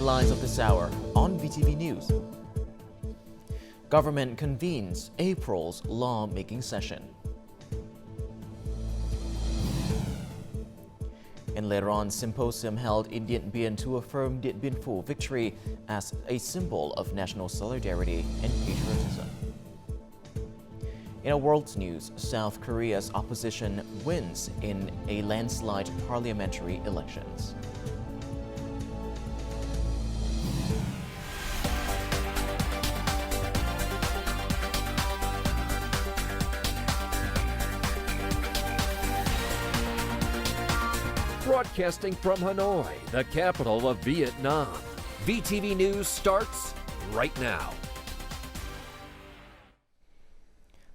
headlines of this hour on VTV News. Government convenes April's lawmaking session. And later on, Symposium held in Dien to affirm VTV4 victory as a symbol of national solidarity and patriotism. In our world news, South Korea's opposition wins in a landslide parliamentary elections. Broadcasting from Hanoi, the capital of Vietnam. VTV News starts right now.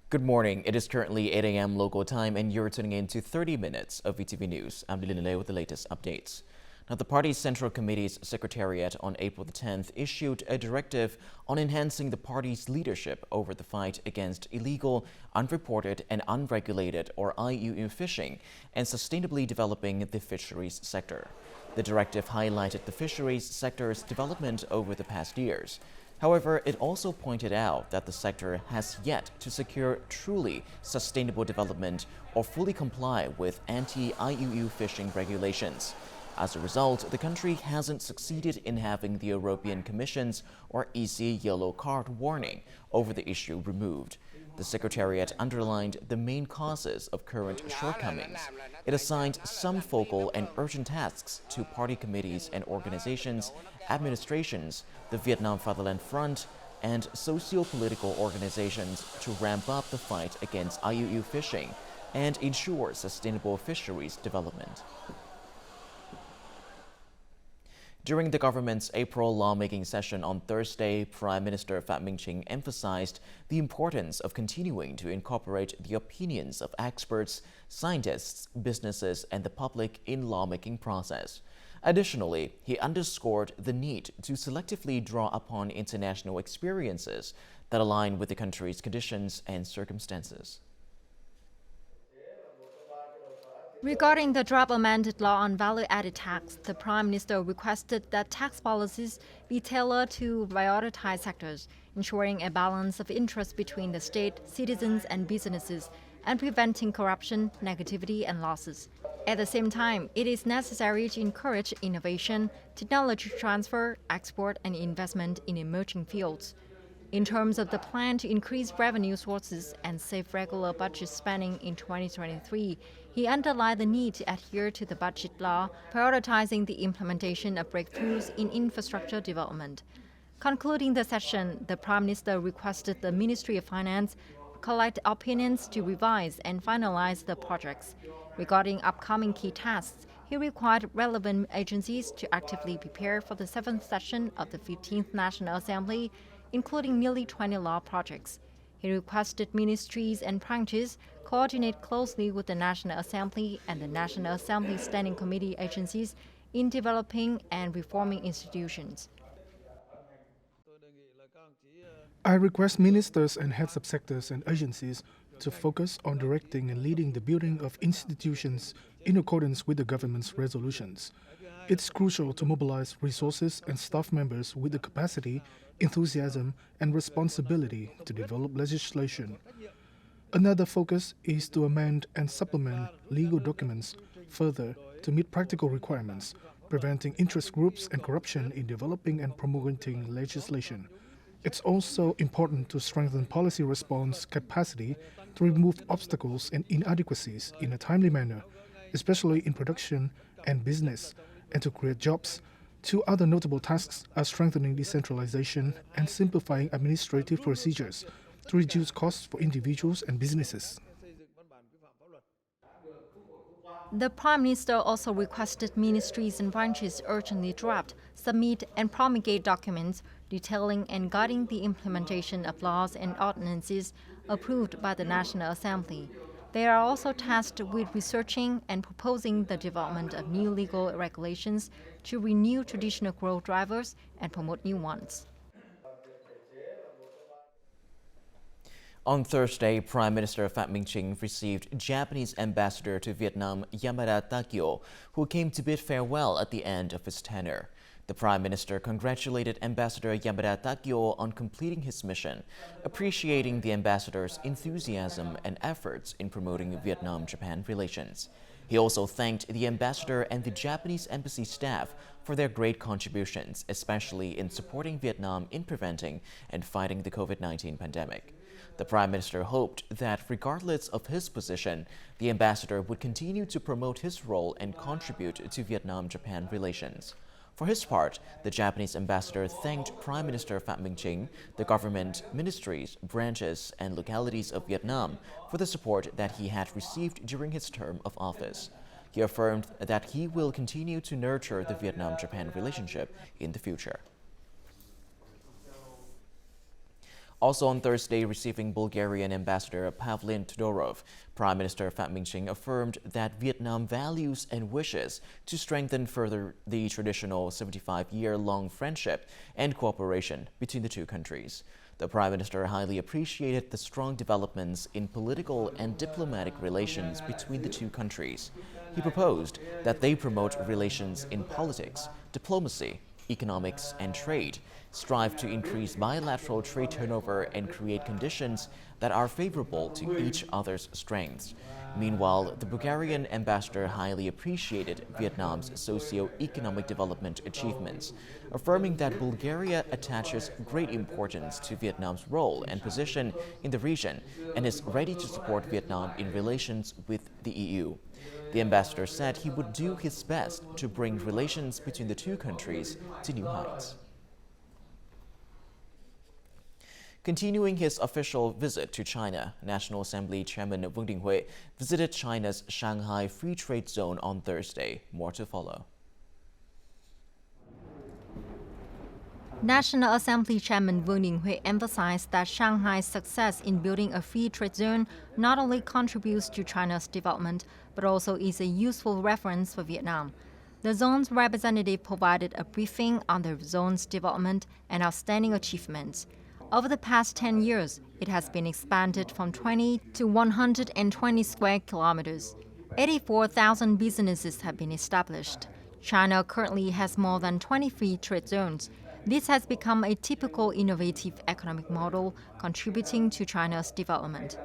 Good morning. It is currently 8 a.m. local time and you're tuning in to 30 minutes of VTV News. I'm Dien with the latest updates. Now, the party's Central Committee's Secretariat on April the 10th issued a directive on enhancing the party's leadership over the fight against illegal, unreported and unregulated or IUU fishing and sustainably developing the fisheries sector. The directive highlighted the fisheries sector's development over the past years. However, it also pointed out that the sector has yet to secure truly sustainable development or fully comply with anti-IUU fishing regulations. As a result, the country hasn't succeeded in having the European Commission's or EC yellow card warning over the issue removed. The Secretariat underlined the main causes of current shortcomings. It assigned some focal and urgent tasks to party committees and organizations, administrations, the Vietnam Fatherland Front, and socio-political organizations to ramp up the fight against IUU fishing and ensure sustainable fisheries development. During the government's April lawmaking session on Thursday, Prime Minister Phie emphasized the importance of continuing to incorporate the opinions of experts, scientists, businesses, and the public in lawmaking process. Additionally, he underscored the need to selectively draw upon international experiences that align with the country's conditions and circumstances. Regarding the draft amended law on value-added tax, the Prime Minister requested that tax policies be tailored to prioritized sectors, ensuring a balance of interest between the state, citizens and businesses, and preventing corruption, negativity and losses. At the same time, it is necessary to encourage innovation, technology transfer, export and investment in emerging fields. In terms of the plan to increase revenue sources and save regular budget spending in 2023, he underlined the need to adhere to the budget law, prioritizing the implementation of breakthroughs in infrastructure development. Concluding the session, the Prime Minister requested the Ministry of Finance collect opinions to revise and finalize the projects. Regarding upcoming key tasks, he required relevant agencies to actively prepare for the 7th session of the 15th National Assembly, including nearly 20 law projects. He requested ministries and branches coordinate closely with the National Assembly and the National Assembly Standing Committee agencies in developing and reforming institutions. I request ministers and heads of sectors and agencies to focus on directing and leading the building of institutions in accordance with the government's resolutions. It's crucial to mobilize resources and staff members with the capacity, enthusiasm, and responsibility to develop legislation. Another focus is to amend and supplement legal documents further to meet practical requirements, preventing interest groups and corruption in developing and promoting legislation. It's also important to strengthen policy response capacity to remove obstacles and inadequacies in a timely manner, especially in production and business, and to create jobs. Two other notable tasks are strengthening decentralization and simplifying administrative procedures to reduce costs for individuals and businesses. The Prime Minister also requested ministries and branches urgently draft, submit and promulgate documents detailing and guiding the implementation of laws and ordinances approved by the National Assembly. They are also tasked with researching and proposing the development of new legal regulations to renew traditional growth drivers and promote new ones. On Thursday, Prime Minister Phie received Japanese Ambassador to Vietnam Yamada Takeo, who came to bid farewell at the end of his tenure. The Prime Minister congratulated Ambassador Yamada Takyo on completing his mission, appreciating the ambassador's enthusiasm and efforts in promoting Vietnam-Japan relations. He also thanked the ambassador and the Japanese embassy staff for their great contributions, especially in supporting Vietnam in preventing and fighting the COVID-19 pandemic. The Prime Minister hoped that, regardless of his position, the ambassador would continue to promote his role and contribute to Vietnam-Japan relations. For his part, the Japanese ambassador thanked Prime Minister Pham Minh Chinh, the government, ministries, branches, and localities of Vietnam for the support that he had received during his term of office. He affirmed that he will continue to nurture the Vietnam-Japan relationship in the future. Also on Thursday, receiving Bulgarian Ambassador Pavlin Todorov, Prime Minister Pham Minh Chinh affirmed that Vietnam values and wishes to strengthen further the traditional 75-year-long friendship and cooperation between the two countries. The Prime Minister highly appreciated the strong developments in political and diplomatic relations between the two countries. He proposed that they promote relations in politics, diplomacy, economics, and trade, strive to increase bilateral trade turnover, and create conditions that are favorable to each other's strengths. Meanwhile, the Bulgarian ambassador highly appreciated Vietnam's socio-economic development achievements, affirming that Bulgaria attaches great importance to Vietnam's role and position in the region and is ready to support Vietnam in relations with the EU. The ambassador said he would do his best to bring relations between the two countries to new heights. Continuing his official visit to China, National Assembly Chairman Vương Đình Huệ visited China's Shanghai Free Trade Zone on Thursday. More to follow. National Assembly Chairman Vương Đình Huệ emphasized that Shanghai's success in building a free trade zone not only contributes to China's development, but also is a useful reference for Vietnam. The zone's representative provided a briefing on the zone's development and outstanding achievements. Over the past 10 years, it has been expanded from 20 to 120 square kilometers. 84,000 businesses have been established. China currently has more than 20 free trade zones. This has become a typical innovative economic model contributing to China's development.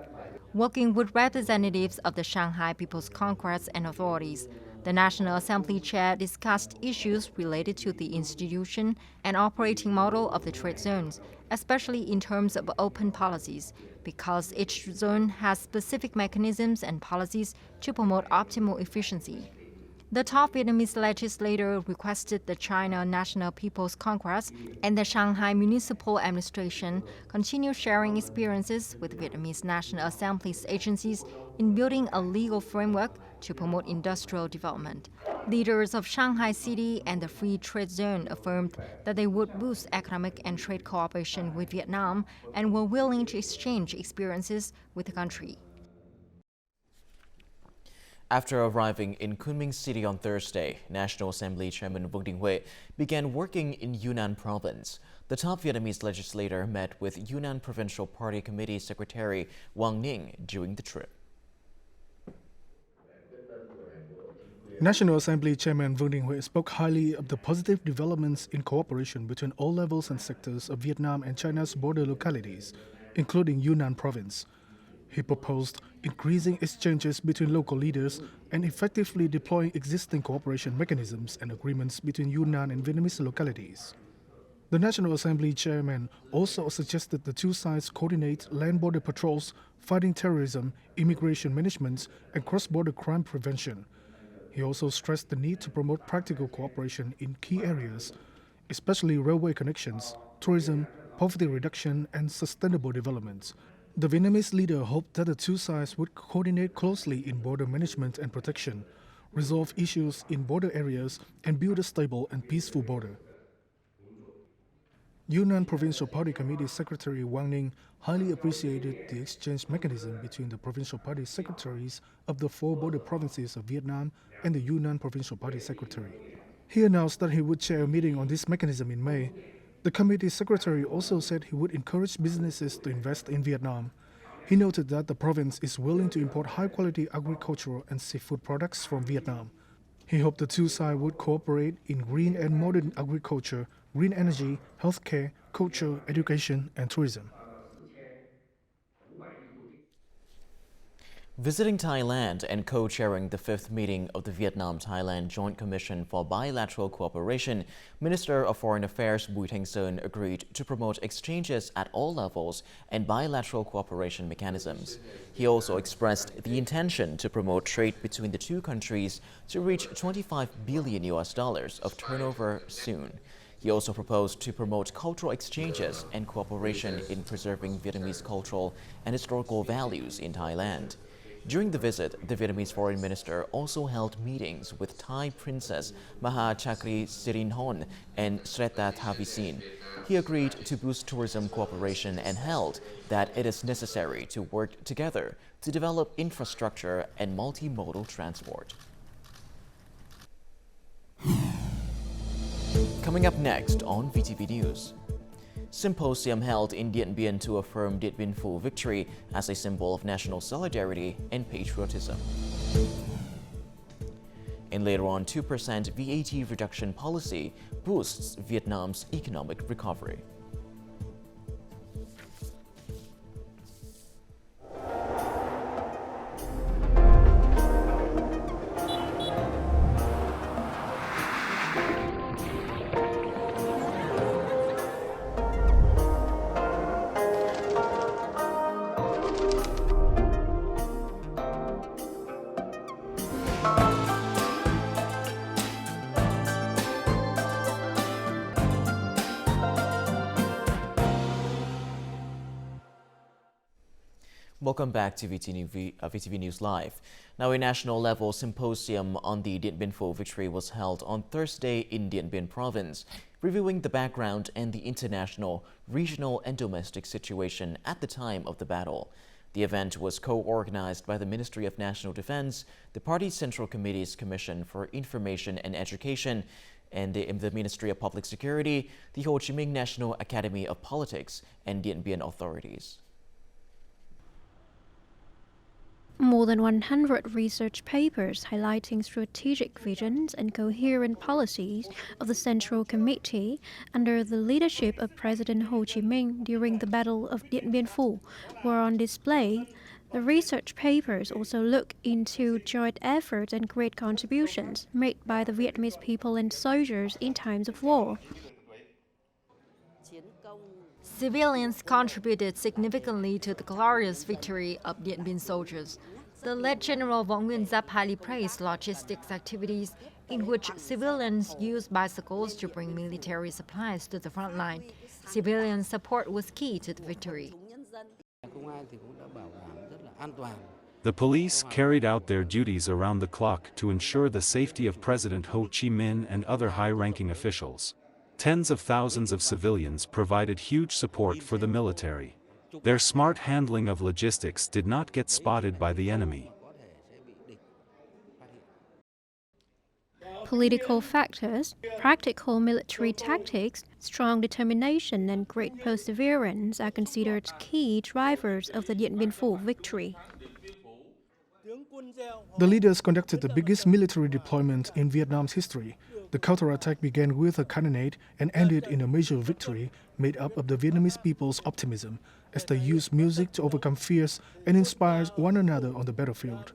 Working with representatives of the Shanghai People's Congress and authorities, the National Assembly chair discussed issues related to the institution and operating model of the trade zones, especially in terms of open policies, because each zone has specific mechanisms and policies to promote optimal efficiency. The top Vietnamese legislator requested the China National People's Congress and the Shanghai Municipal Administration continue sharing experiences with Vietnamese National Assembly's agencies in building a legal framework to promote industrial development. Leaders of Shanghai City and the Free Trade Zone affirmed that they would boost economic and trade cooperation with Vietnam and were willing to exchange experiences with the country. After arriving in Kunming City on Thursday, National Assembly Chairman Vương Đình Huệ began working in Yunnan Province. The top Vietnamese legislator met with Yunnan Provincial Party Committee Secretary Quang Ninh during the trip. National Assembly Chairman Vương Đình Huệ spoke highly of the positive developments in cooperation between all levels and sectors of Vietnam and China's border localities, including Yunnan Province. He proposed increasing exchanges between local leaders and effectively deploying existing cooperation mechanisms and agreements between Yunnan and Vietnamese localities. The National Assembly chairman also suggested the two sides coordinate land border patrols, fighting terrorism, immigration management, and cross-border crime prevention. He also stressed the need to promote practical cooperation in key areas, especially railway connections, tourism, poverty reduction, and sustainable development. The Vietnamese leader hoped that the two sides would coordinate closely in border management and protection, resolve issues in border areas, and build a stable and peaceful border. Yunnan Provincial Party Committee Secretary Quang Ninh highly appreciated the exchange mechanism between the provincial party secretaries of the four border provinces of Vietnam and the Yunnan Provincial Party Secretary. He announced that he would chair a meeting on this mechanism in May. The committee secretary also said he would encourage businesses to invest in Vietnam. He noted that the province is willing to import high-quality agricultural and seafood products from Vietnam. He hoped the two sides would cooperate in green and modern agriculture, green energy, healthcare, culture, education, and tourism. Visiting Thailand and co-chairing the fifth meeting of the Vietnam-Thailand Joint Commission for Bilateral Cooperation, Minister of Foreign Affairs Bui Thanh Sơn agreed to promote exchanges at all levels and bilateral cooperation mechanisms. He also expressed the intention to promote trade between the two countries to reach $25 billion of turnover soon. He also proposed to promote cultural exchanges and cooperation in preserving Vietnamese cultural and historical values in Thailand. During the visit, the Vietnamese foreign minister also held meetings with Thai Princess Maha Chakri Sirinthorn and Sreta Thavisin. He agreed to boost tourism cooperation and held that it is necessary to work together to develop infrastructure and multimodal transport. Coming up next on VTV News. Symposium held in Dien to affirm Điện Biên Phủ victory as a symbol of national solidarity and patriotism. And later on, 2% VAT reduction policy boosts Vietnam's economic recovery. Welcome back to VTV News Live. Now, a national-level symposium on the Điện Biên Phủ victory was held on Thursday in Dien Bien province, reviewing the background and the international, regional, and domestic situation at the time of the battle. The event was co-organized by the Ministry of National Defense, the party's Central Committee's Commission for Information and Education, and the Ministry of Public Security, the Ho Chi Minh National Academy of Politics, and Dien Bien authorities. More than 100 research papers highlighting strategic visions and coherent policies of the Central Committee under the leadership of President Ho Chi Minh during the Battle of Điện Biên Phủ were on display. The research papers also look into joint efforts and great contributions made by the Vietnamese people and soldiers in times of war. Civilians contributed significantly to the glorious victory of Điện Biên soldiers. The late General Võ Nguyên Giáp highly praised logistics activities in which civilians used bicycles to bring military supplies to the front line. Civilian support was key to the victory. The police carried out their duties around the clock to ensure the safety of President Ho Chi Minh and other high-ranking officials. Tens of thousands of civilians provided huge support for the military. Their smart handling of logistics did not get spotted by the enemy. Political factors, practical military tactics, strong determination and great perseverance are considered key drivers of the Điện Biên Phủ victory. The leaders conducted the biggest military deployment in Vietnam's history. The counterattack began with a cannonade and ended in a major victory made up of the Vietnamese people's optimism as they used music to overcome fears and inspire one another on the battlefield.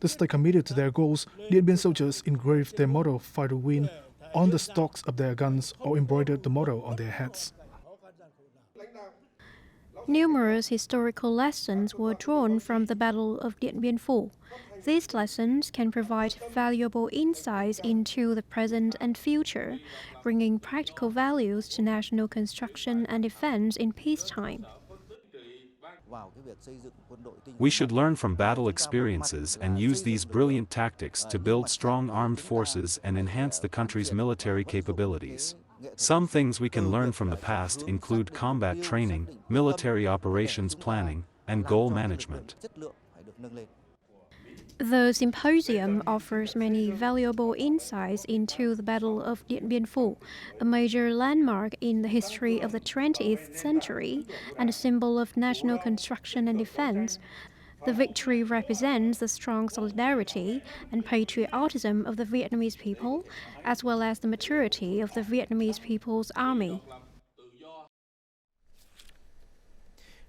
To stay committed to their goals, Điện Biên soldiers engraved their motto "Fight to Win" on the stocks of their guns or embroidered the motto on their hats. Numerous historical lessons were drawn from the Battle of Điện Biên Phủ. These lessons can provide valuable insights into the present and future, bringing practical values to national construction and defense in peacetime. We should learn from battle experiences and use these brilliant tactics to build strong armed forces and enhance the country's military capabilities. Some things we can learn from the past include combat training, military operations planning, and goal management. The symposium offers many valuable insights into the Battle of Điện Biên Phủ, a major landmark in the history of the 20th century and a symbol of national construction and defense. The victory represents the strong solidarity and patriotism of the Vietnamese people, as well as the maturity of the Vietnamese People's Army.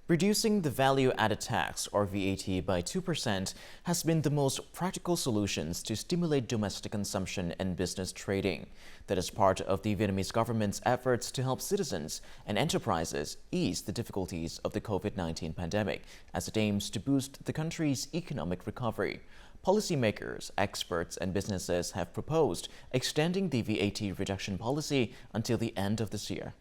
Reducing the value-added tax, or VAT, by 2% has been the most practical solutions to stimulate domestic consumption and business trading. That is part of the Vietnamese government's efforts to help citizens and enterprises ease the difficulties of the COVID-19 pandemic, as it aims to boost the country's economic recovery. Policymakers, experts, and businesses have proposed extending the VAT reduction policy until the end of this year.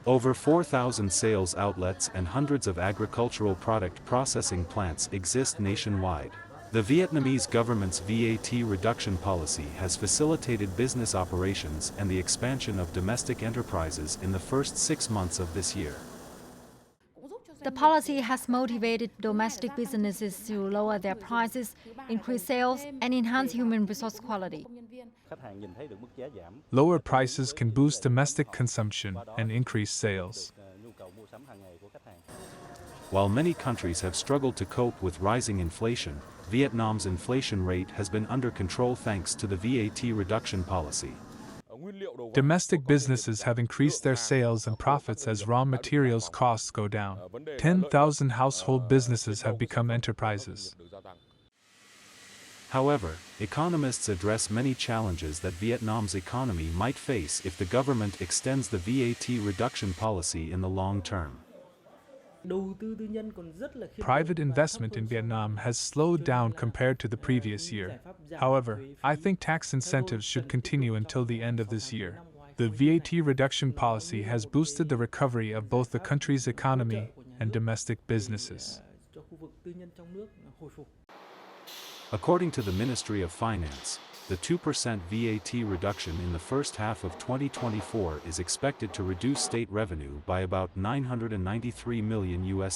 Over 4,000 sales outlets and hundreds of agricultural product processing plants exist nationwide. The Vietnamese government's VAT reduction policy has facilitated business operations and the expansion of domestic enterprises in the first 6 months of this year. The policy has motivated domestic businesses to lower their prices, increase sales, and enhance human resource quality. Lower prices can boost domestic consumption and increase sales. While many countries have struggled to cope with rising inflation, Vietnam's inflation rate has been under control thanks to the VAT reduction policy. Domestic businesses have increased their sales and profits as raw materials costs go down. 10,000 household businesses have become enterprises. However, economists address many challenges that Vietnam's economy might face if the government extends the VAT reduction policy in the long term. Private investment in Vietnam has slowed down compared to the previous year. However, I think tax incentives should continue until the end of this year. The VAT reduction policy has boosted the recovery of both the country's economy and domestic businesses. According to the Ministry of Finance, the 2% VAT reduction in the first half of 2024 is expected to reduce state revenue by about $993 million.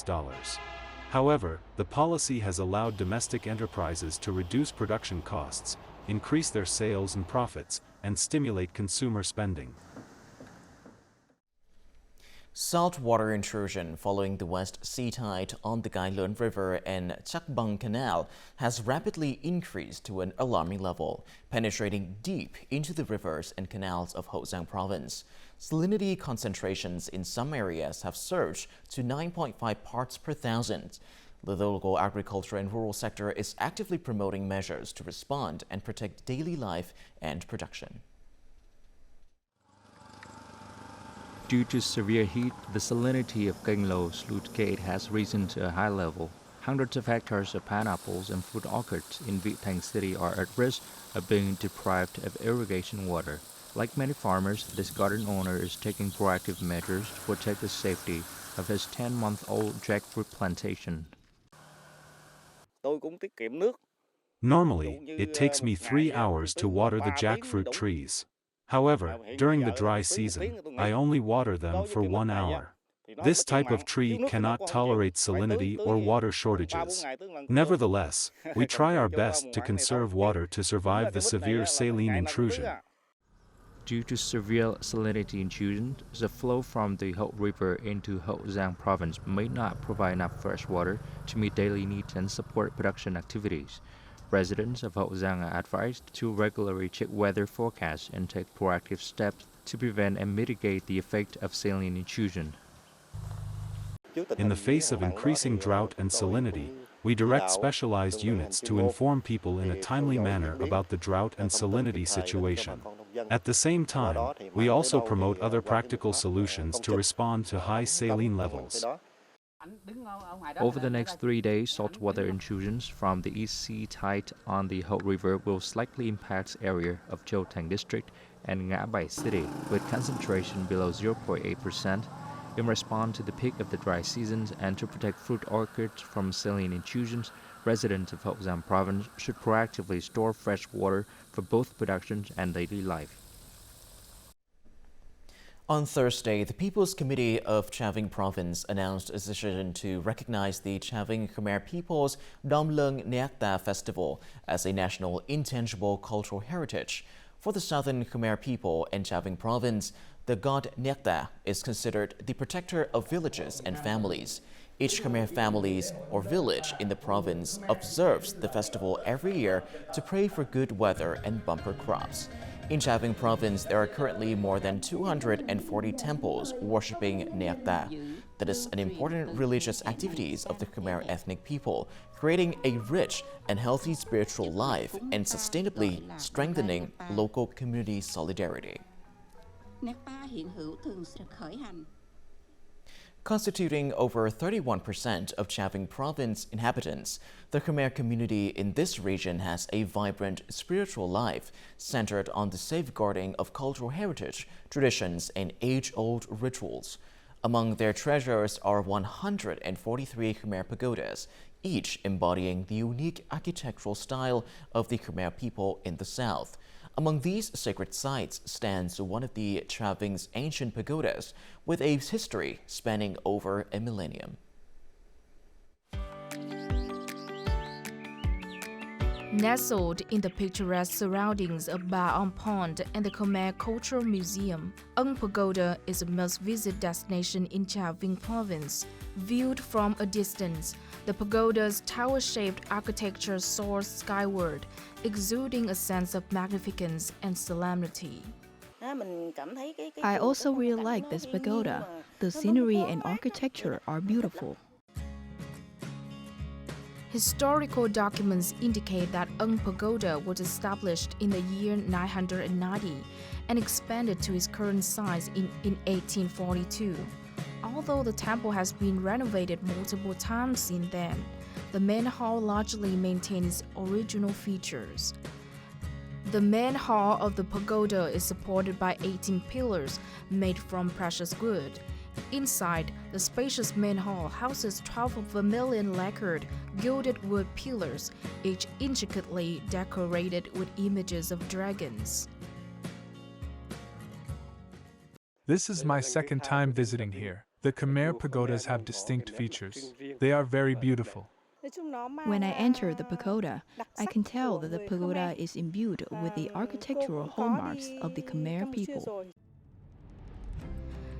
However, the policy has allowed domestic enterprises to reduce production costs, increase their sales and profits, and stimulate consumer spending. Saltwater intrusion following the west sea tide on the Gai Luan River and Chak Bang Canal has rapidly increased to an alarming level, penetrating deep into the rivers and canals of Hậu Giang province. Salinity concentrations in some areas have surged to 9.5 parts per thousand. The local agriculture and rural sector is actively promoting measures to respond and protect daily life and production. Due to severe heat, the salinity of Kênh Lô sluice gate has risen to a high level. Hundreds of hectares of pineapples and fruit orchards in Viet Thanh City are at risk of being deprived of irrigation water. Like many farmers, this garden owner is taking proactive measures to protect the safety of his 10-month-old jackfruit plantation. Normally, it takes me 3 hours to water the jackfruit trees. However, during the dry season, I only water them for 1 hour. This type of tree cannot tolerate salinity or water shortages. Nevertheless, we try our best to conserve water to survive the severe saline intrusion. Due to severe salinity intrusion, the flow from the Hậu River into Hậu Giang province may not provide enough fresh water to meet daily needs and support production activities. Residents of Hậu Giang are advised to regularly check weather forecasts and take proactive steps to prevent and mitigate the effect of saline intrusion. In the face of increasing drought and salinity, we direct specialized units to inform people in a timely manner about the drought and salinity situation. At the same time, we also promote other practical solutions to respond to high saline levels. Over the next 3 days, saltwater intrusions from the East Sea tide on the Hậu River will slightly impact area of Châu Thành district and Ngã Bảy city, with concentration below 0.8%. In response to the peak of the dry seasons and to protect fruit orchards from saline intrusions, residents of Hậu Giang province should proactively store fresh water for both production and daily life. On Thursday, the People's Committee of Chà Vinh Province announced a decision to recognize the Chà Vinh Khmer People's Dom Lung Neakta Festival as a national intangible cultural heritage. For the Southern Khmer people in Chà Vinh Province, the god Neakta is considered the protector of villages and families. Each Khmer family or village in the province observes the festival every year to pray for good weather and bumper crops. In Chà province, there are currently more than 240 temples worshipping Neakta. That is an important religious activities of the Khmer ethnic people, creating a rich and healthy spiritual life and sustainably strengthening local community solidarity. Constituting over 31% of Chà province inhabitants, the Khmer community in this region has a vibrant spiritual life centered on the safeguarding of cultural heritage, traditions, and age-old rituals. Among their treasures are 143 Khmer pagodas, each embodying the unique architectural style of the Khmer people in the south. Among these sacred sites stands one of the Chà ancient pagodas with a history spanning over a millennium. Nestled in the picturesque surroundings of Ba On Pond and the Khmer Cultural Museum, Ung Pagoda is a must-visit destination in Chà province. Viewed from a distance, the pagoda's tower-shaped architecture soars skyward, exuding a sense of magnificence and solemnity. I also really like this pagoda. The scenery and architecture are beautiful. Historical documents indicate that Ung Pagoda was established in the year 990 and expanded to its current size in 1842. Although the temple has been renovated multiple times since then, the main hall largely maintains its original features. The main hall of the pagoda is supported by 18 pillars made from precious wood. Inside, the spacious main hall houses 12 vermilion lacquered, gilded wood pillars, each intricately decorated with images of dragons. This is my second time visiting here. The Khmer pagodas have distinct features. They are very beautiful. When I enter the pagoda, I can tell that the pagoda is imbued with the architectural hallmarks of the Khmer people.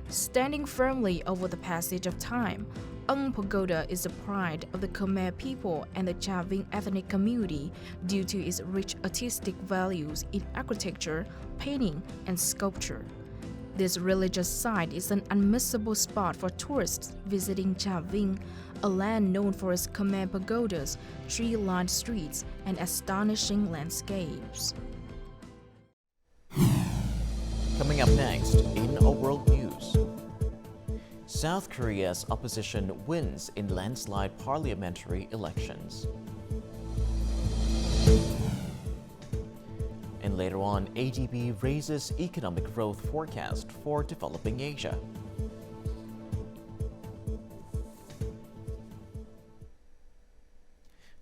Standing firmly over the passage of time, Ung Pagoda is the pride of the Khmer people and the Chà ethnic community due to its rich artistic values in architecture, painting, and sculpture. This religious site is an unmissable spot for tourists visiting Chà, a land known for its Khmer pagodas, tree-lined streets, and astonishing landscapes. Coming up next in A World News. South Korea's opposition wins in landslide parliamentary elections. And later on, ADB raises economic growth forecast for developing Asia.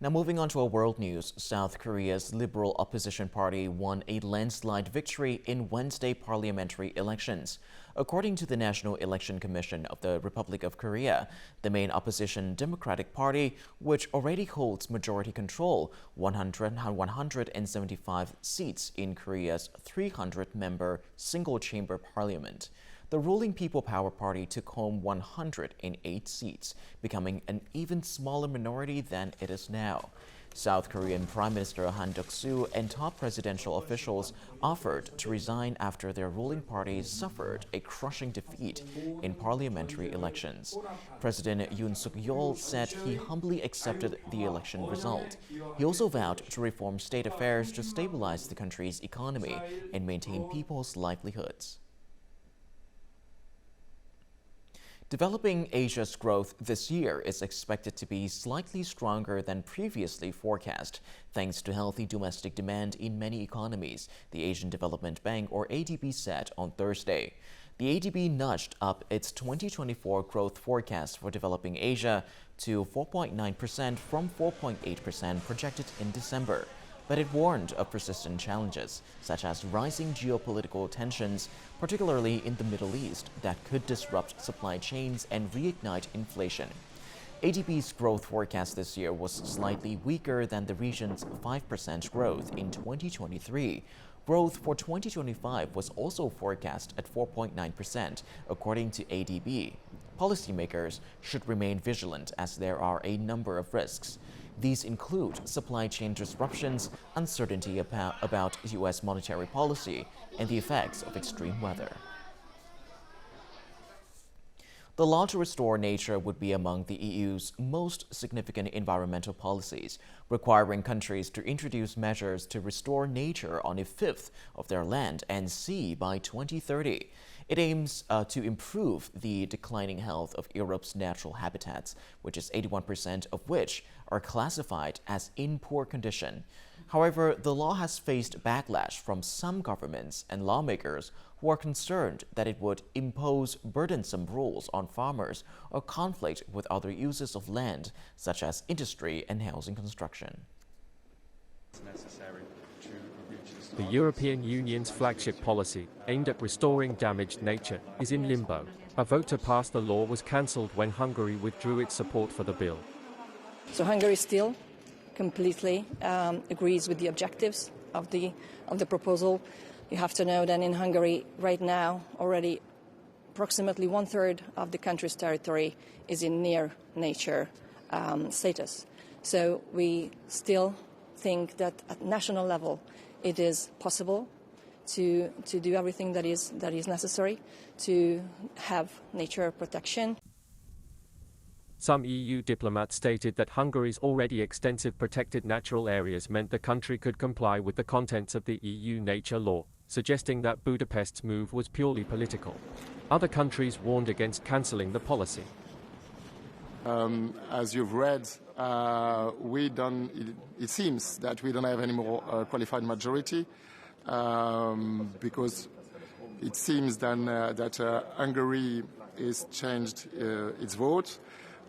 Now moving on to our world news, South Korea's Liberal Opposition Party won a landslide victory in Wednesday parliamentary elections. According to the National Election Commission of the Republic of Korea, the main opposition Democratic Party, which already holds majority control, 175 seats in Korea's 300-member single-chamber parliament. The ruling People Power Party took home 108 seats, becoming an even smaller minority than it is now. South Korean Prime Minister Han Duck-soo and top presidential officials offered to resign after their ruling party suffered a crushing defeat in parliamentary elections. President Yoon Suk-yeol said he humbly accepted the election result. He also vowed to reform state affairs to stabilize the country's economy and maintain people's livelihoods. Developing Asia's growth this year is expected to be slightly stronger than previously forecast, thanks to healthy domestic demand in many economies, the Asian Development Bank, or ADB, said on Thursday. The ADB nudged up its 2024 growth forecast for developing Asia to 4.9% from 4.8% projected in December. But it warned of persistent challenges, such as rising geopolitical tensions, particularly in the Middle East, that could disrupt supply chains and reignite inflation. ADB's growth forecast this year was slightly weaker than the region's 5% growth in 2023. Growth for 2025 was also forecast at 4.9%, according to ADB. policymakers should remain vigilant as there are a number of risks. These include supply chain disruptions, uncertainty about U.S. monetary policy, and the effects of extreme weather. The law to restore nature would be among the EU's most significant environmental policies, requiring countries to introduce measures to restore nature on a fifth of their land and sea by 2030. It aims to improve the declining health of Europe's natural habitats, which is 81% of which are classified as in poor condition. However, the law has faced backlash from some governments and lawmakers who are concerned that it would impose burdensome rules on farmers or conflict with other uses of land, such as industry and housing construction. The European Union's flagship policy, aimed at restoring damaged nature, is in limbo. A vote to pass the law was cancelled when Hungary withdrew its support for the bill. So Hungary still completely agrees with the objectives of the proposal. You have to know that in Hungary right now already approximately 1/3 of the country's territory is in near nature status. So we still think that at national level it is possible to do everything that is necessary to have nature protection. Some EU diplomats stated that Hungary's already extensive protected natural areas meant the country could comply with the contents of the EU nature law, suggesting that Budapest's move was purely political. Other countries warned against cancelling the policy. As you've read, it seems that we don't have any more qualified majority because it seems then that Hungary has changed its vote.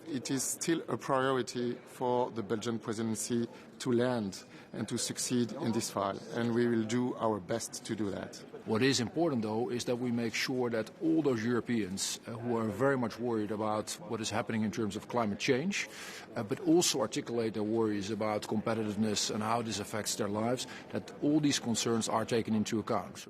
It is still a priority for the Belgian presidency to land and to succeed in this file, and we will do our best to do that. What is important, though, is that we make sure that all those Europeans who are very much worried about what is happening in terms of climate change, but also articulate their worries about competitiveness and how this affects their lives, that all these concerns are taken into account.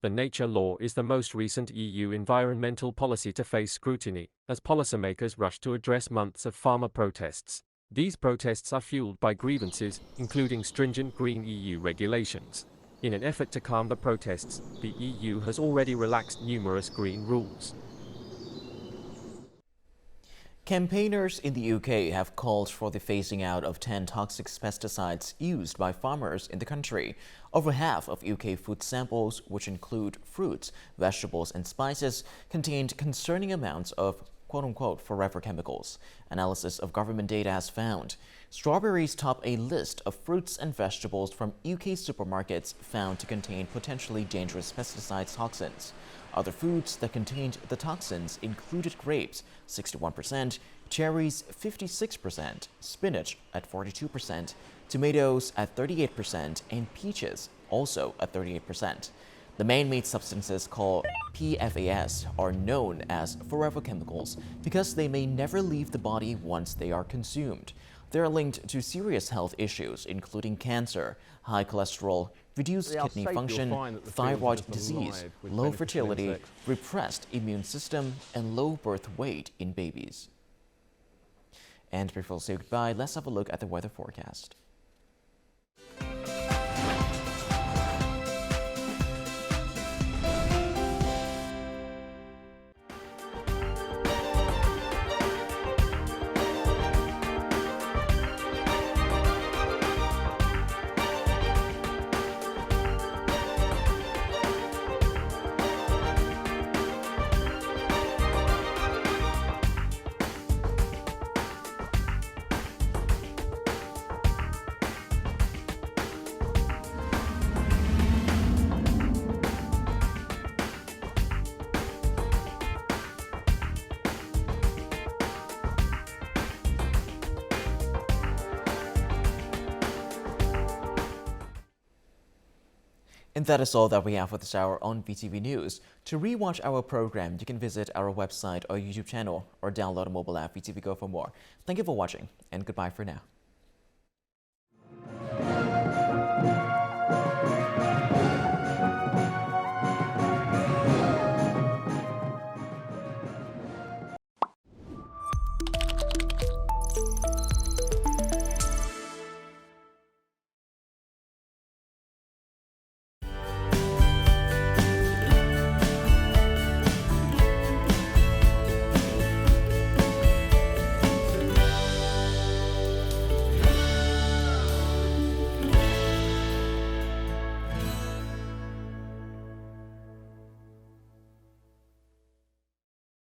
The nature law is the most recent EU environmental policy to face scrutiny, as policymakers rush to address months of farmer protests. These protests are fueled by grievances, including stringent green EU regulations. In an effort to calm the protests, the EU has already relaxed numerous green rules. Campaigners in the UK have called for the phasing out of 10 toxic pesticides used by farmers in the country. Over half of UK food samples, which include fruits, vegetables and spices, contained concerning amounts of quote-unquote forever chemicals. Analysis of government data has found strawberries top a list of fruits and vegetables from UK supermarkets found to contain potentially dangerous pesticide toxins. Other foods that contained the toxins included grapes, 61%, cherries, 56%, spinach at 42%, tomatoes at 38%, and peaches also at 38%. The man-made substances called PFAS are known as forever chemicals because they may never leave the body once they are consumed. They are linked to serious health issues, including cancer, high cholesterol, reduced kidney function, thyroid disease, low fertility, repressed immune system, and low birth weight in babies. And before we say goodbye, let's have a look at the weather forecast. And that is all that we have for this hour on VTV News. To rewatch our program, you can visit our website or YouTube channel or download a mobile app VTVgo for more. Thank you for watching, and goodbye for now.